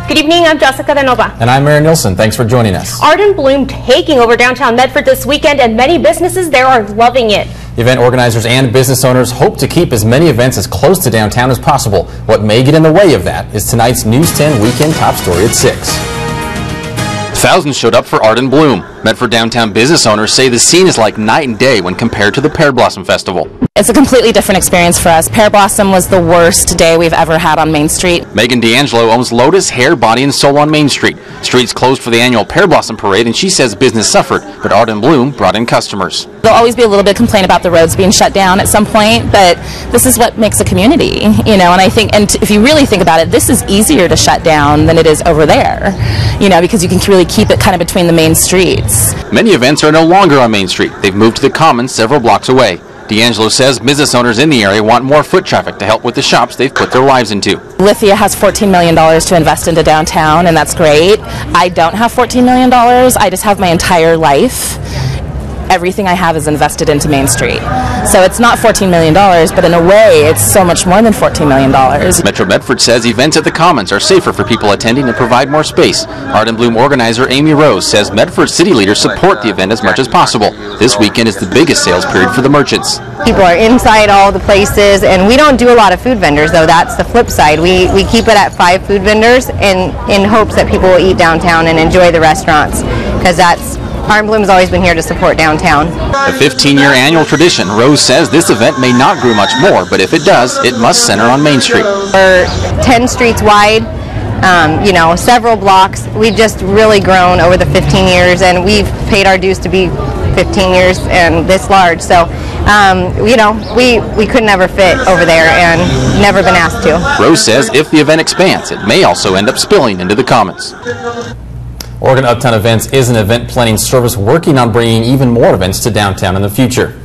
Good evening, I'm Jessica De Nova. And I'm Aaron Nilsson. Thanks for joining us. Art and Bloom taking over downtown Medford this weekend, and many businesses there are loving it. Event organizers and business owners hope to keep as many events as close to downtown as possible. What may get in the way of that is tonight's News 10 Weekend Top Story at 6. Thousands showed up for Art and Bloom. Medford Downtown business owners say the scene is like night and day when compared to the Pear Blossom Festival. It's a completely different experience for us. Pear Blossom was the worst day we've ever had on Main Street. Meghan DeAngelo owns Lotus Hair, Body and Soul on Main Street. Streets closed for the annual Pear Blossom Parade, and she says business suffered, but Art and Bloom brought in customers. There'll always be a little bit of complaint about the roads being shut down at some point, but this is what makes a community, you know, and I think, and if you really think about it, this is easier to shut down than it is over there, you know, because you can really keep it kind of between the main streets. Many events are no longer on Main Street. They've moved to the Commons several blocks away. DeAngelo says business owners in the area want more foot traffic to help with the shops they've put their lives into. Lithia has $14 million to invest into downtown, and that's great. I don't have $14 million. I just have my entire life. Everything I have is invested into Main Street. So it's not $14 million, but in a way, it's so much more than $14 million. Metro Medford says events at the Commons are safer for people attending and provide more space. Art and Bloom organizer Amy Rose says Medford city leaders support the event as much as possible. This weekend is the biggest sales period for the merchants. People are inside all the places, and we don't do a lot of food vendors, though. That's the flip side. We keep it at 5 food vendors in hopes that people will eat downtown and enjoy the restaurants, because Art and Bloom has always been here to support downtown. A 15-year annual tradition, Rose says this event may not grow much more, but if it does, it must center on Main Street. We're 10 streets wide, you know, several blocks. We've just really grown over the 15 years, and we've paid our dues to be 15 years and this large. So, you know, we could never fit over there and never been asked to. Rose says if the event expands, it may also end up spilling into the Commons. Oregon Uptown Events is an event planning service working on bringing even more events to downtown in the future.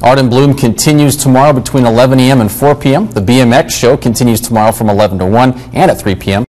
Art and Bloom continues tomorrow between 11 a.m. and 4 p.m. The BMX show continues tomorrow from 11 to 1 and at 3 p.m.